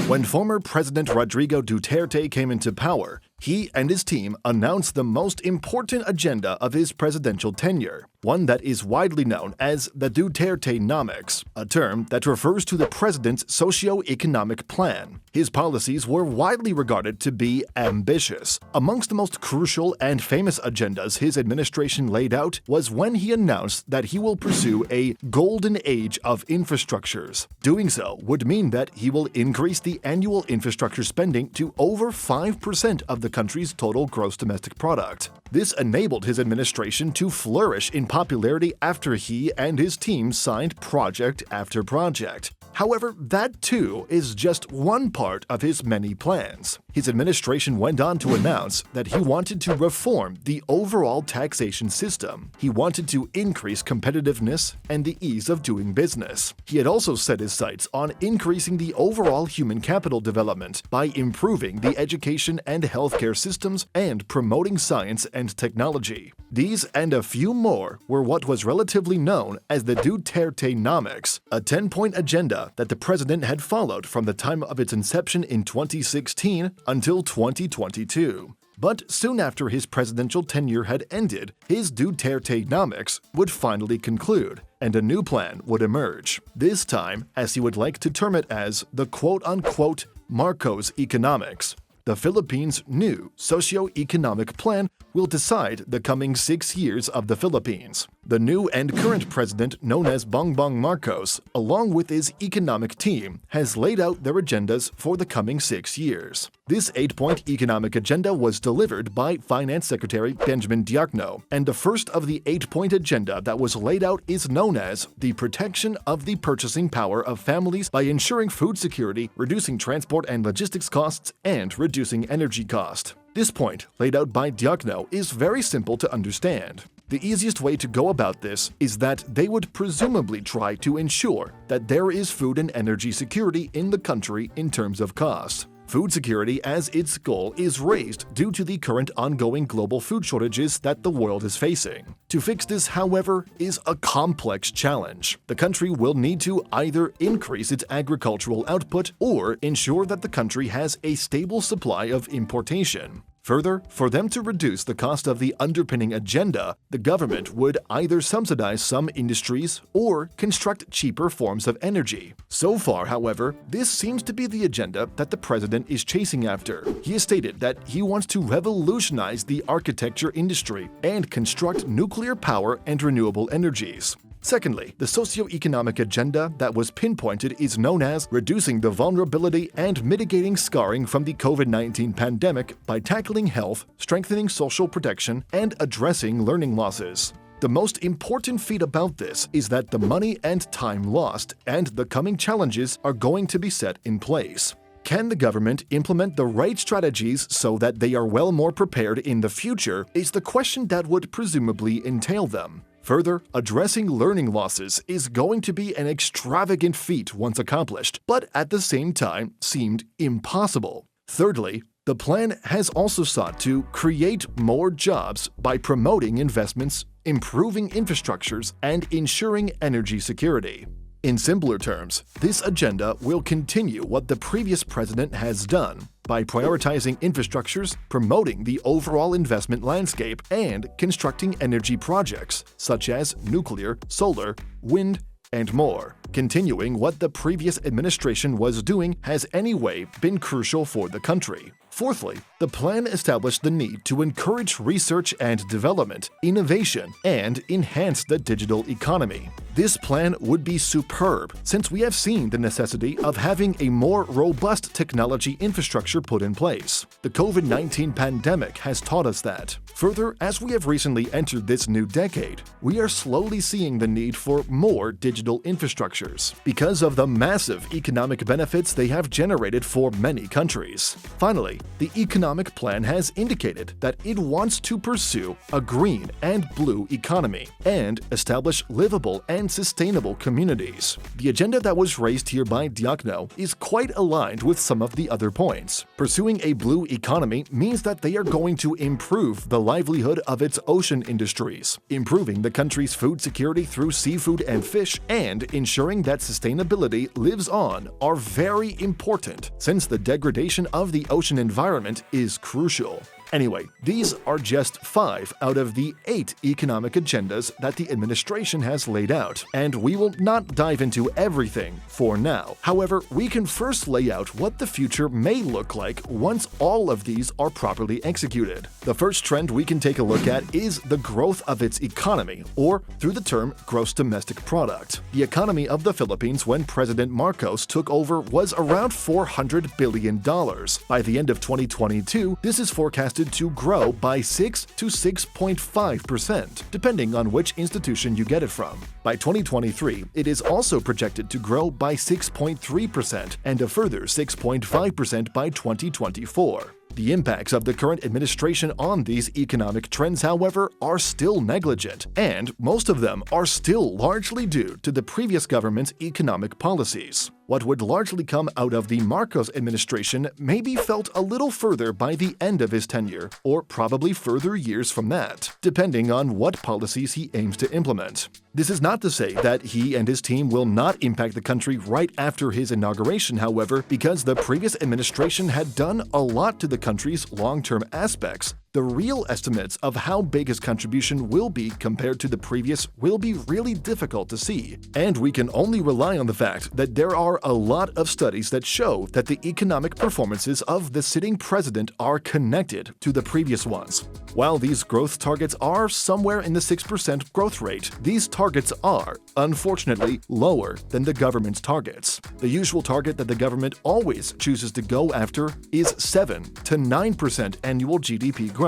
When former President Rodrigo Duterte came into power, he and his team announced the most important agenda of his presidential tenure, one that is widely known as the DuterteNomics, a term that refers to the president's socio-economic plan. His policies were widely regarded to be ambitious. Amongst the most crucial and famous agendas his administration laid out was when he announced that he will pursue a golden age of infrastructures. Doing so would mean that he will increase the annual infrastructure spending to over 5% of the country's total gross domestic product. This enabled his administration to flourish in popularity after he and his team signed project after project. However, that too is just one part of his many plans. His administration went on to announce that he wanted to reform the overall taxation system. He wanted to increase competitiveness and the ease of doing business. He had also set his sights on increasing the overall human capital development by improving the education and healthcare systems and promoting science and technology. These and a few more were what was relatively known as the DuterteNomics, a 10-point agenda that the president had followed from the time of its inception in 2016 until 2022. But soon after his presidential tenure had ended, his DuterteNomics would finally conclude, and a new plan would emerge. This time, as he would like to term it as the quote-unquote Marcos economics. The Philippines' new socio-economic plan will decide the coming 6 years of the Philippines. The new and current president, known as Bongbong Marcos, along with his economic team, has laid out their agendas for the coming 6 years. This 8-point economic agenda was delivered by Finance Secretary Benjamin Diokno, and the first of the 8-point agenda that was laid out is known as the protection of the purchasing power of families by ensuring food security, reducing transport and logistics costs, and reducing energy cost. This point, laid out by Diokno, is very simple to understand. The easiest way to go about this is that they would presumably try to ensure that there is food and energy security in the country in terms of cost. Food security as its goal is raised due to the current ongoing global food shortages that the world is facing. To fix this, however, is a complex challenge. The country will need to either increase its agricultural output or ensure that the country has a stable supply of importation. Further, for them to reduce the cost of the underpinning agenda, the government would either subsidize some industries or construct cheaper forms of energy. So far, however, this seems to be the agenda that the president is chasing after. He has stated that he wants to revolutionize the architecture industry and construct nuclear power and renewable energies. Secondly, the socio-economic agenda that was pinpointed is known as reducing the vulnerability and mitigating scarring from the COVID-19 pandemic by tackling health, strengthening social protection, and addressing learning losses. The most important feat about this is that the money and time lost and the coming challenges are going to be set in place. Can the government implement the right strategies so that they are well more prepared in the future is the question that would presumably entail them. Further, addressing learning losses is going to be an extravagant feat once accomplished, but at the same time seemed impossible. Thirdly, the plan has also sought to create more jobs by promoting investments, improving infrastructures, and ensuring energy security. In simpler terms, this agenda will continue what the previous president has done by prioritizing infrastructures, promoting the overall investment landscape, and constructing energy projects such as nuclear, solar, wind, and more. Continuing what the previous administration was doing has anyway been crucial for the country. Fourthly, the plan established the need to encourage research and development, innovation, and enhance the digital economy. This plan would be superb since we have seen the necessity of having a more robust technology infrastructure put in place. The COVID-19 pandemic has taught us that. Further, as we have recently entered this new decade, we are slowly seeing the need for more digital infrastructures because of the massive economic benefits they have generated for many countries. Finally, The economic plan has indicated that it wants to pursue a green and blue economy and establish livable and sustainable communities. The agenda that was raised here by DuterteNomics is quite aligned with some of the other points. Pursuing a blue economy means that they are going to improve the livelihood of its ocean industries, improving the country's food security through seafood and fish, and ensuring that sustainability lives on are very important, since the degradation of the ocean environment is crucial. Anyway, these are just 5 out of the 8 economic agendas that the administration has laid out, and we will not dive into everything for now. However, we can first lay out what the future may look like once all of these are properly executed. The first trend we can take a look at is the growth of its economy, or through the term gross domestic product. The economy of the Philippines when President Marcos took over was around $400 billion. By the end of 2022, this is forecasted to grow by 6 to 6.5%, depending on which institution you get it from. By 2023, it is also projected to grow by 6.3% and a further 6.5% by 2024. The impacts of the current administration on these economic trends, however, are still negligent, and most of them are still largely due to the previous government's economic policies. What would largely come out of the Marcos administration may be felt a little further by the end of his tenure, or probably further years from that, depending on what policies he aims to implement. This is not to say that he and his team will not impact the country right after his inauguration, however, because the previous administration had done a lot to the country's long-term aspects. The real estimates of how big his contribution will be compared to the previous will be really difficult to see, and we can only rely on the fact that there are a lot of studies that show that the economic performances of the sitting president are connected to the previous ones. While these growth targets are somewhere in the 6% growth rate, these targets are, unfortunately, lower than the government's targets. The usual target that the government always chooses to go after is 7 to 9% annual GDP growth.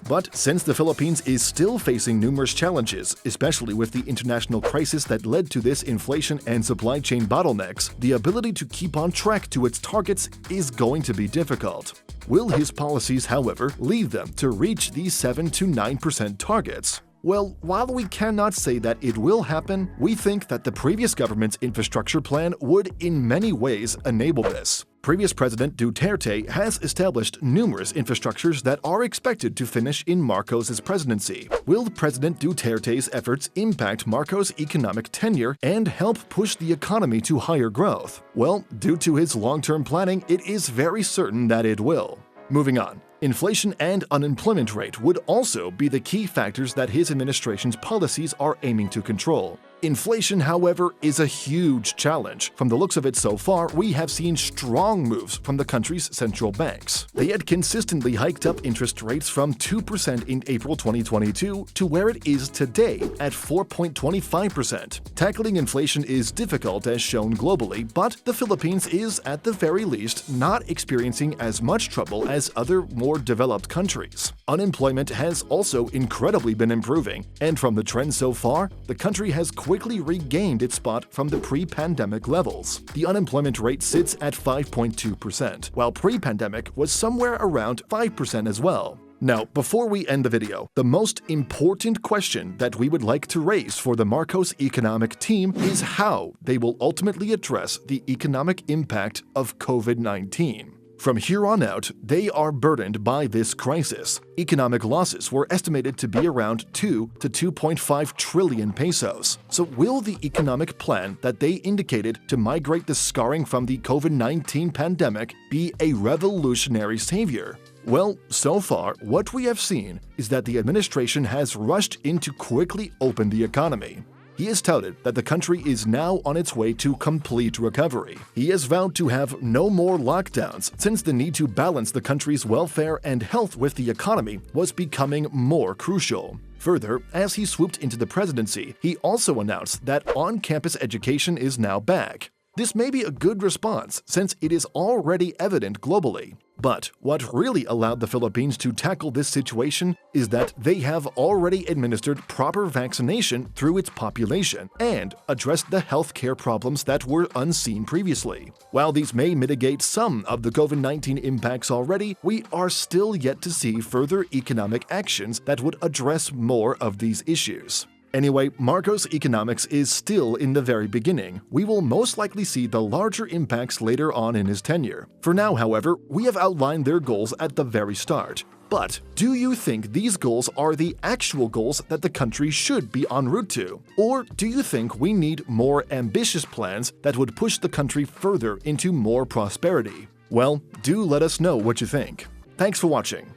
But since the Philippines is still facing numerous challenges, especially with the international crisis that led to this inflation and supply chain bottlenecks, the ability to keep on track to its targets is going to be difficult. Will his policies, however, lead them to reach these 7 to 9% targets? Well, while we cannot say that it will happen, we think that the previous government's infrastructure plan would in many ways enable this. Previous President Duterte has established numerous infrastructures that are expected to finish in Marcos' presidency. Will President Duterte's efforts impact Marcos' economic tenure and help push the economy to higher growth? Well, due to his long-term planning, it is very certain that it will. Moving on. Inflation and unemployment rate would also be the key factors that his administration's policies are aiming to control. Inflation, however, is a huge challenge. From the looks of it so far, we have seen strong moves from the country's central banks. They had consistently hiked up interest rates from 2% in April 2022 to where it is today at 4.25%. Tackling inflation is difficult as shown globally, but the Philippines is, at the very least, not experiencing as much trouble as other more developed countries. Unemployment has also incredibly been improving, and from the trends so far, the country has quickly regained its spot from the pre-pandemic levels. The unemployment rate sits at 5.2%, while pre-pandemic was somewhere around 5% as well. Now, before we end the video, the most important question that we would like to raise for the Marcos economic team is how they will ultimately address the economic impact of COVID-19. From here on out, they are burdened by this crisis. Economic losses were estimated to be around 2 to 2.5 trillion pesos. So will the economic plan that they indicated to migrate the scarring from the COVID-19 pandemic be a revolutionary savior? Well, so far, what we have seen is that the administration has rushed in to quickly open the economy. He has touted that the country is now on its way to complete recovery. He has vowed to have no more lockdowns since the need to balance the country's welfare and health with the economy was becoming more crucial. Further, as he swooped into the presidency, he also announced that on-campus education is now back. This may be a good response since it is already evident globally. But what really allowed the Philippines to tackle this situation is that they have already administered proper vaccination through its population and addressed the healthcare problems that were unseen previously. While these may mitigate some of the COVID-19 impacts already, we are still yet to see further economic actions that would address more of these issues. Anyway, Marcos' economics is still in the very beginning. We will most likely see the larger impacts later on in his tenure. For now, however, we have outlined their goals at the very start. But do you think these goals are the actual goals that the country should be en route to? Or do you think we need more ambitious plans that would push the country further into more prosperity? Well, do let us know what you think. Thanks for watching.